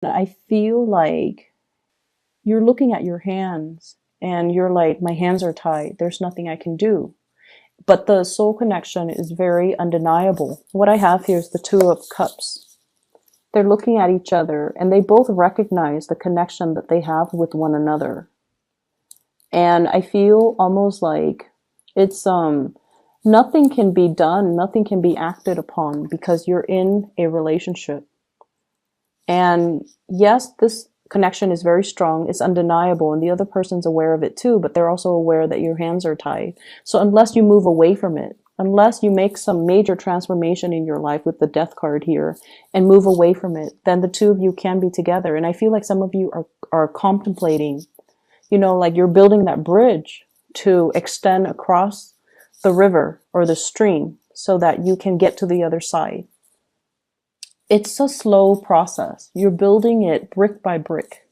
I feel like you're looking at your hands and you're like, my hands are tied. There's nothing I can do. But the soul connection is very undeniable. What I have here is the Two of Cups. They're looking at each other and they both recognize the connection that they have with one another. And I feel almost like it's nothing can be done, nothing can be acted upon because you're in a relationship. And yes, this connection is very strong, it's undeniable, and the other person's aware of it too, but they're also aware that your hands are tied. So unless you move away from it, unless you make some major transformation in your life with the Death card here and move away from it, then the two of you can be together. And I feel like some of you are contemplating, like you're building that bridge to extend across the river or the stream so that you can get to the other side. It's a slow process. You're building it brick by brick.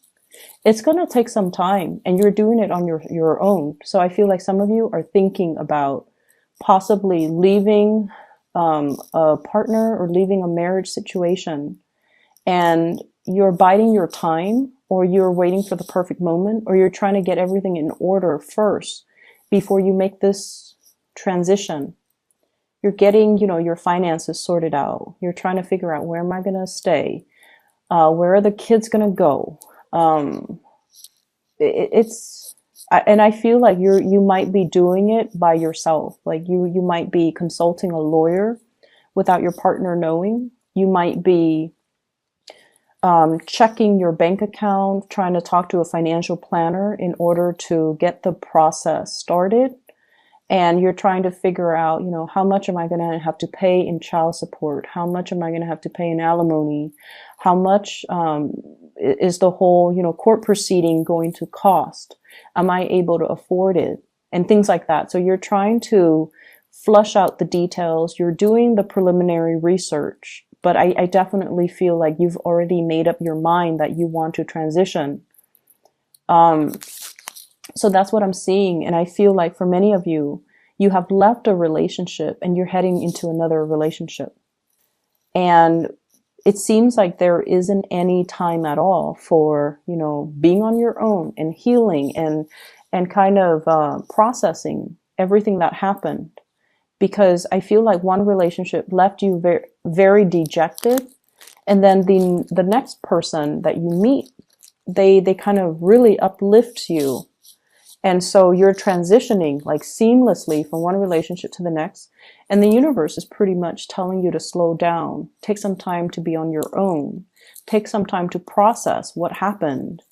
It's going to take some time and you're doing it on your own. So I feel like some of you are thinking about possibly leaving a partner or leaving a marriage situation, and you're biding your time, or you're waiting for the perfect moment, or you're trying to get everything in order first before you make this transition. You're getting, your finances sorted out. You're trying to figure out, where am I going to stay? Where are the kids going to go? And I feel like you might be doing it by yourself. Like you might be consulting a lawyer without your partner knowing. You might be checking your bank account, trying to talk to a financial planner in order to get the process started. And you're trying to figure out, how much am I going to have to pay in child support? How much am I going to have to pay in alimony? How much is the whole, court proceeding going to cost? Am I able to afford it? And things like that. So you're trying to flush out the details. You're doing the preliminary research. But I definitely feel like you've already made up your mind that you want to transition. So that's what I'm seeing. And I feel like for many of you, you have left a relationship and you're heading into another relationship. And it seems like there isn't any time at all for, being on your own and healing and kind of processing everything that happened. Because I feel like one relationship left you very, very dejected. And then the next person that you meet, they kind of really uplift you. And so you're transitioning like seamlessly from one relationship to the next. And the universe is pretty much telling you to slow down, take some time to be on your own, take some time to process what happened,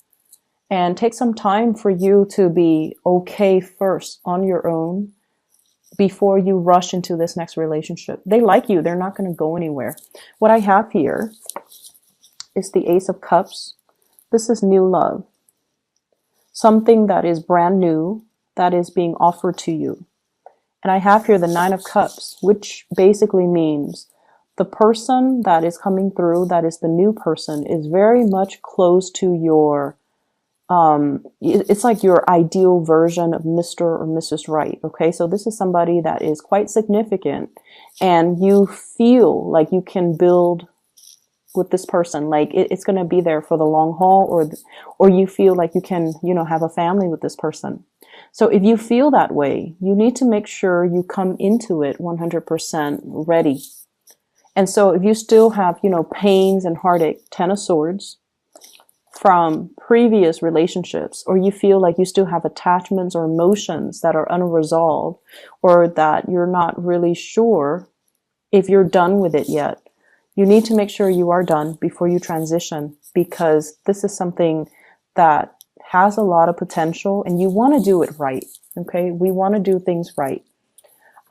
and take some time for you to be okay first on your own before you rush into this next relationship. They like you. They're not going to go anywhere. What I have here is the Ace of Cups. This is new love. Something that is brand new, that is being offered to you. And I have here the Nine of Cups, which basically means the person that is coming through, that is the new person, is very much close to your, it's like your ideal version of Mr. or Mrs. Right. Okay. So this is somebody that is quite significant and you feel like you can build with this person, like it's going to be there for the long haul, or you feel like you can, have a family with this person. So if you feel that way, you need to make sure you come into it 100% ready. And so if you still have, pains and heartache, Ten of Swords from previous relationships, or you feel like you still have attachments or emotions that are unresolved, or that you're not really sure if you're done with it yet, you need to make sure you are done before you transition, because this is something that has a lot of potential and you want to do it right. Okay. We want to do things right.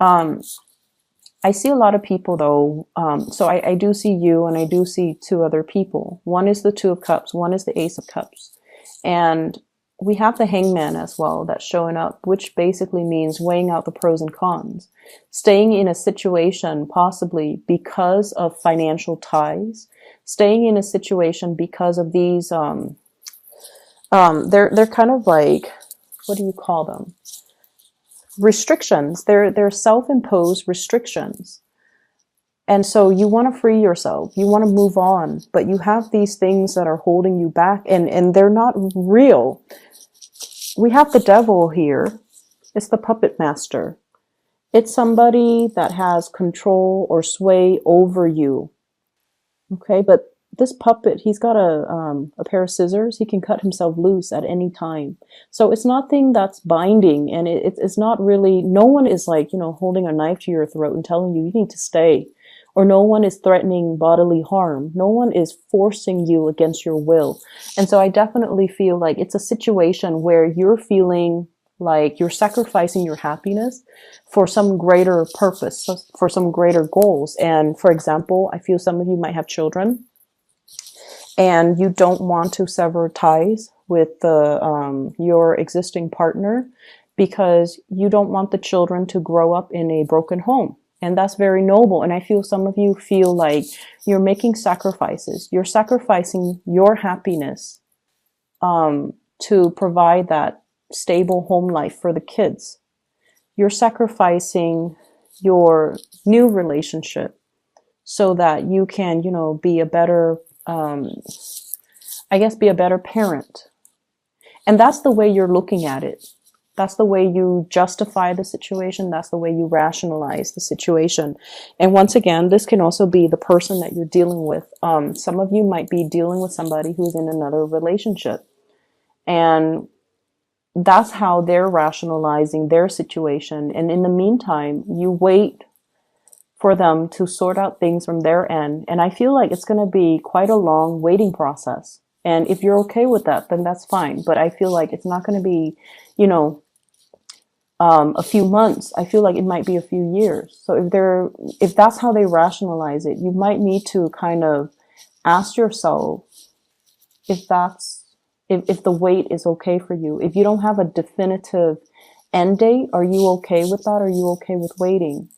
I see a lot of people though. So I do see you and I do see two other people. One is the Two of Cups. One is the Ace of Cups. And we have the Hangman as well that's showing up, which basically means weighing out the pros and cons. Staying in a situation possibly because of financial ties. Staying in a situation because of these, they're kind of like, what do you call them? Restrictions. They're self-imposed restrictions. And so you want to free yourself, you want to move on, but you have these things that are holding you back, and they're not real. We have the devil here. It's the puppet master. It's somebody that has control or sway over you. Okay, but this puppet, he's got a pair of scissors. He can cut himself loose at any time. So it's nothing that's binding, and it's not really, no one is like, holding a knife to your throat and telling you need to stay. Or no one is threatening bodily harm. No one is forcing you against your will. And so I definitely feel like it's a situation where you're feeling like you're sacrificing your happiness for some greater purpose, for some greater goals. And for example, I feel some of you might have children and you don't want to sever ties with your existing partner because you don't want the children to grow up in a broken home. And that's very noble. And I feel some of you feel like you're making sacrifices. You're sacrificing your happiness to provide that stable home life for the kids. You're sacrificing your new relationship so that you can, be a better, be a better parent. And that's the way you're looking at it. That's the way you justify the situation. That's the way you rationalize the situation. And once again, this can also be the person that you're dealing with. Some of you might be dealing with somebody who's in another relationship. And that's how they're rationalizing their situation. And in the meantime, you wait for them to sort out things from their end. And I feel like it's going to be quite a long waiting process. And if you're okay with that, then that's fine. But I feel like it's not going to be, a few months. I feel like it might be a few years. So if that's how they rationalize it, you might need to kind of ask yourself if the wait is okay for you. If you don't have a definitive end date, are you okay with that? Are you okay with waiting?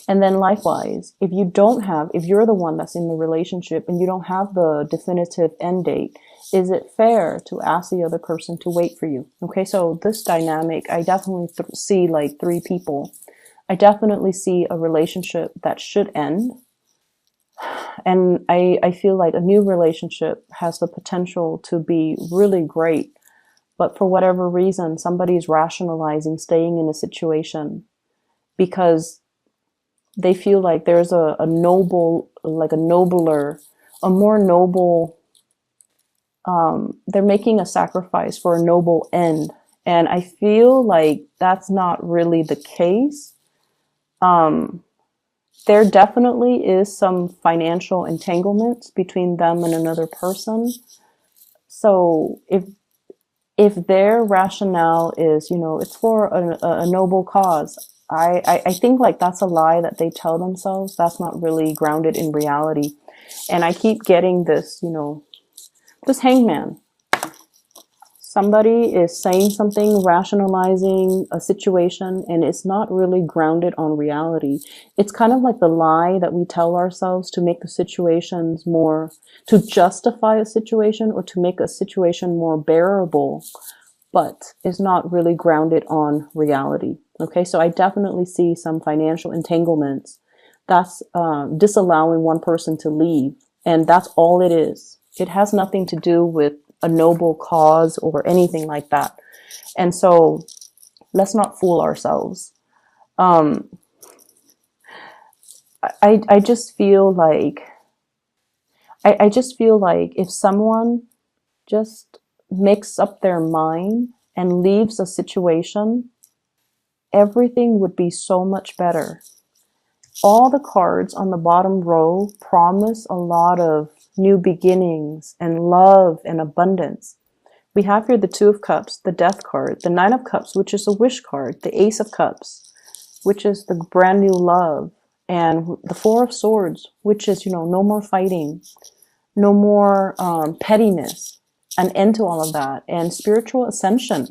And then likewise, if you're the one that's in the relationship and you don't have the definitive end date, is it fair to ask the other person to wait for you? Okay, so this dynamic, I definitely see like three people. I definitely see a relationship that should end. And I feel like a new relationship has the potential to be really great. But for whatever reason, somebody's rationalizing staying in a situation because they feel like there's a more noble, they're making a sacrifice for a noble end. And I feel like that's not really the case. There definitely is some financial entanglements between them and another person. So if their rationale is, it's for a noble cause, I think like that's a lie that they tell themselves. That's not really grounded in reality. And I keep getting this, this hangman. Somebody is saying something, rationalizing a situation, and it's not really grounded on reality. It's kind of like the lie that we tell ourselves to make the situations to justify a situation or to make a situation more bearable, but is not really grounded on reality. Okay, so I definitely see some financial entanglements. That's disallowing one person to leave, and that's all it is. It has nothing to do with a noble cause or anything like that. And so let's not fool ourselves. I just feel like if someone just makes up their mind and leaves a situation, everything would be so much better. All the cards on the bottom row promise a lot of new beginnings and love and abundance. We have here the Two of Cups, the Death card, the Nine of Cups, which is a wish card, the Ace of Cups, which is the brand new love, and the Four of Swords, which is, no more fighting, no more pettiness, an end to all of that, and spiritual ascension.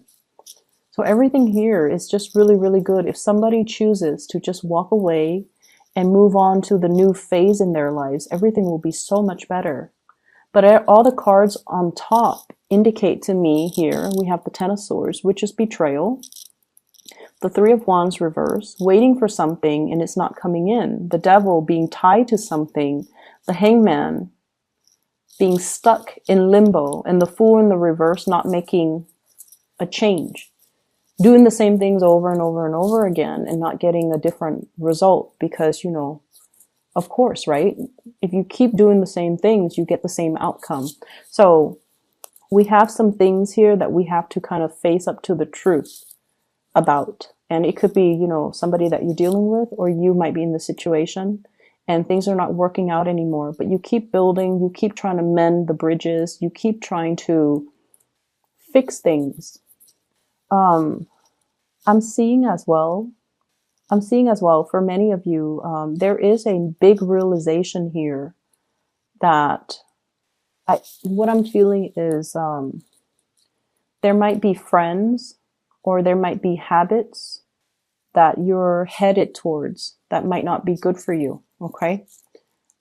So everything here is just really, really good. If somebody chooses to just walk away and move on to the new phase in their lives, everything will be so much better. But all the cards on top indicate to me here, we have the Ten of Swords, which is betrayal. the Three of Wands reverse, waiting for something and it's not coming in. The Devil being tied to something. The Hangman being stuck in limbo. And the Fool in the reverse not making a change. Doing the same things over and over and over again and not getting a different result because, you know, of course, right? If you keep doing the same things, you get the same outcome. So we have some things here that we have to kind of face up to the truth about. And it could be, you know, somebody that you're dealing with, or you might be in the situation and things are not working out anymore. But you keep building, you keep trying to mend the bridges, you keep trying to fix things. I'm seeing as well for many of you, there is a big realization here that what I'm feeling is there might be friends or there might be habits that you're headed towards that might not be good for you. Okay.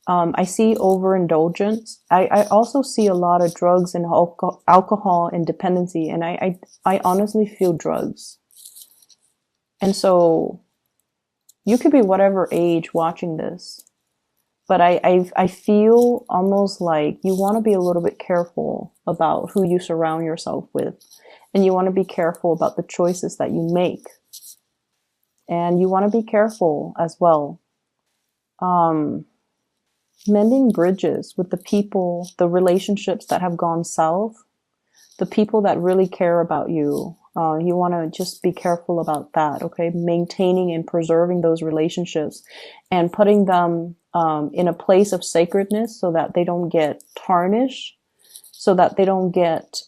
I see overindulgence. I also see a lot of drugs and alcohol and dependency. And I honestly feel drugs. And so you could be whatever age watching this, but I feel almost like you want to be a little bit careful about who you surround yourself with. And you want to be careful about the choices that you make. And you want to be careful as well. Mending bridges with the people, the relationships that have gone south, the people that really care about you. You want to just be careful about that, okay? Maintaining and preserving those relationships and putting them in a place of sacredness so that they don't get tarnished, so that they don't get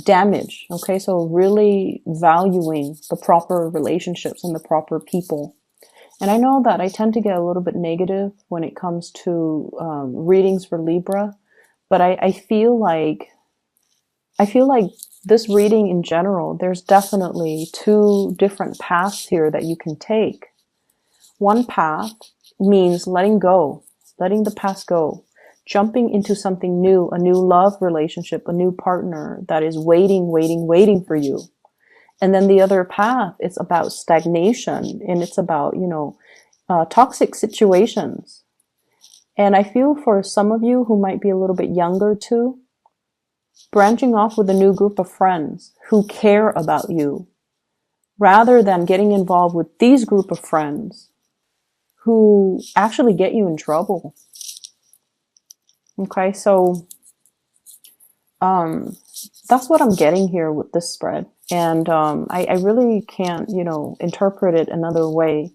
damaged, okay? So really valuing the proper relationships and the proper people. And I know that I tend to get a little bit negative when it comes to readings for Libra, but I feel like this reading in general, there's definitely two different paths here that you can take. One path means letting go, letting the past go, jumping into something new, a new love relationship, a new partner that is waiting for you. And then the other path, it's about stagnation and it's about, you know, toxic situations. And I feel for some of you who might be a little bit younger too, branching off with a new group of friends who care about you rather than getting involved with these group of friends who actually get you in trouble. Okay, so that's what I'm getting here with this spread. And I really can't, you know, interpret it another way.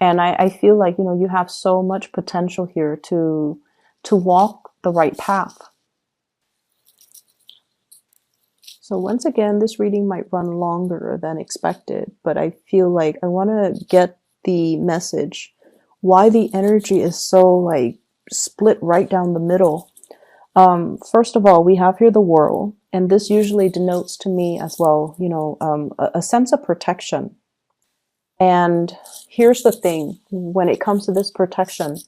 And I feel like, you know, you have so much potential here to walk the right path. So once again, this reading might run longer than expected, but I feel like I want to get the message why the energy is so like split right down the middle. First of all, we have here the World, and this usually denotes to me as well, you know, a sense of protection. And here's the thing, when it comes to this protection,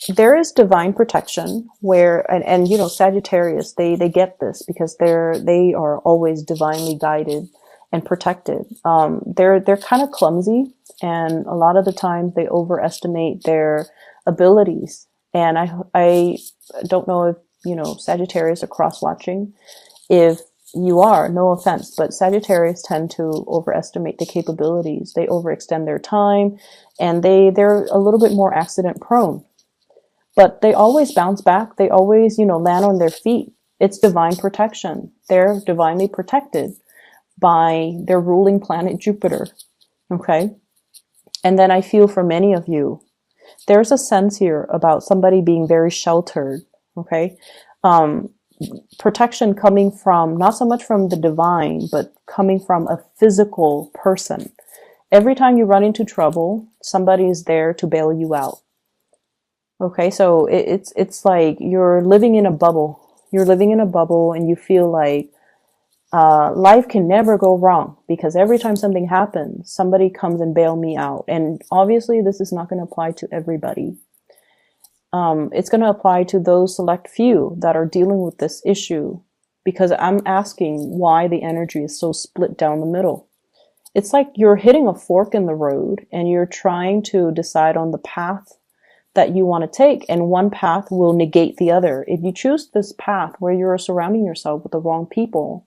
there is divine protection where, and you know, Sagittarius, they get this because they are always divinely guided and protected. They're kind of clumsy, and a lot of the time they overestimate their abilities. And I don't know if, you know, Sagittarius are cross-watching. If you are, no offense, but Sagittarius tend to overestimate the capabilities. They overextend their time, and they're a little bit more accident prone. But they always bounce back. They always, you know, land on their feet. It's divine protection. They're divinely protected by their ruling planet Jupiter. Okay? And then I feel for many of you, there's a sense here about somebody being very sheltered. Okay? Protection coming from, not so much from the divine, but coming from a physical person. Every time you run into trouble, somebody is there to bail you out. Okay, so it's like you're living in a bubble. You're living in a bubble and you feel like life can never go wrong because every time something happens, somebody comes and bail me out. And obviously this is not going to apply to everybody. It's going to apply to those select few that are dealing with this issue because I'm asking why the energy is so split down the middle. It's like you're hitting a fork in the road and you're trying to decide on the path that you want to take, and one path will negate the other. If you choose this path where you're surrounding yourself with the wrong people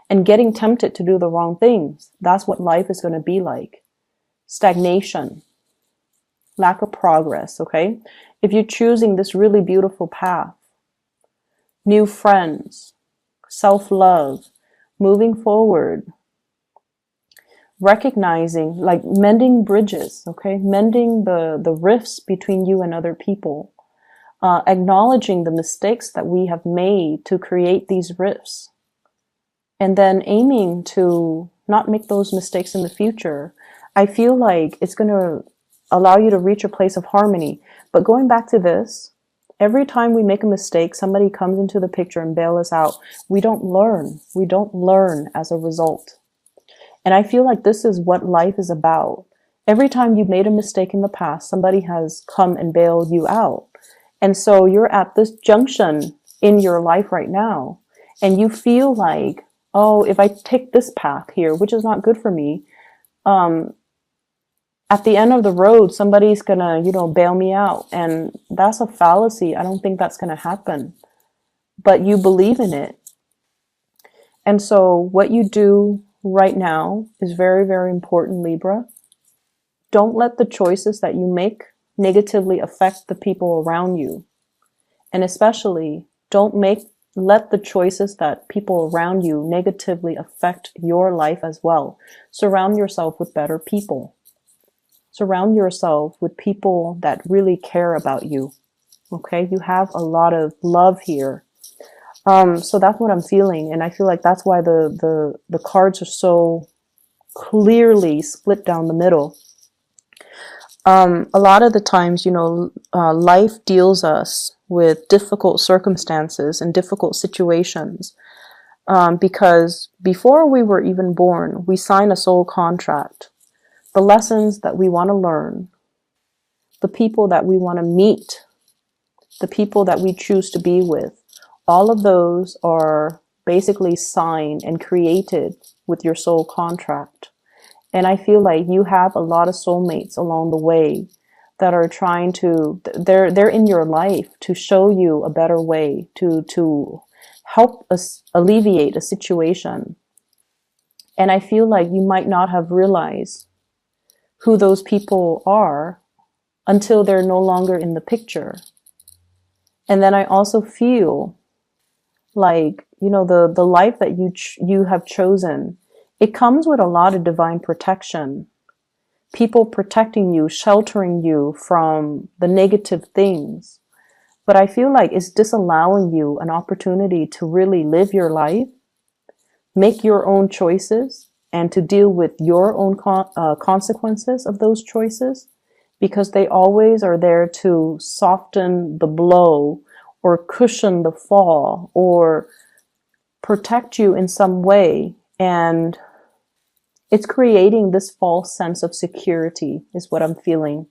and getting tempted to do the wrong things, that's what life is going to be like. Stagnation, lack of progress, okay? If you're choosing this really beautiful path, new friends, self-love, moving forward, recognizing, like mending bridges, okay? Mending the rifts between you and other people. Acknowledging the mistakes that we have made to create these rifts. And then aiming to not make those mistakes in the future. I feel like it's going to allow you to reach a place of harmony. But going back to this, every time we make a mistake, somebody comes into the picture and bail us out. We don't learn. We don't learn as a result. And I feel like this is what life is about. Every time you've made a mistake in the past, somebody has come and bailed you out. And so you're at this junction in your life right now, and you feel like, oh, if I take this path here, which is not good for me, at the end of the road, somebody's gonna, bail me out. And that's a fallacy. I don't think that's gonna happen. But you believe in it. And so what you do right now is very, very important, Libra. Don't let the choices that you make negatively affect the people around you. And especially, don't let the choices that people around you negatively affect your life as well. Surround yourself with better people. Surround yourself with people that really care about you. Okay? You have a lot of love here. So that's what I'm feeling, and I feel like that's why the cards are so clearly split down the middle. A lot of the times, life deals us with difficult circumstances and difficult situations, because before we were even born, we sign a soul contract. The lessons that we want to learn, the people that we want to meet, the people that we choose to be with, all of those are basically signed and created with your soul contract. And I feel like you have a lot of soulmates along the way that are trying to, they're in your life to show you a better way, to help us alleviate a situation. And I feel like you might not have realized who those people are until they're no longer in the picture. And then I also feel like, the life that you have chosen, it comes with a lot of divine protection. People protecting you, sheltering you from the negative things. But I feel like it's disallowing you an opportunity to really live your life, make your own choices, and to deal with your own consequences of those choices, because they always are there to soften the blow or cushion the fall or protect you in some way. And it's creating this false sense of security is what I'm feeling.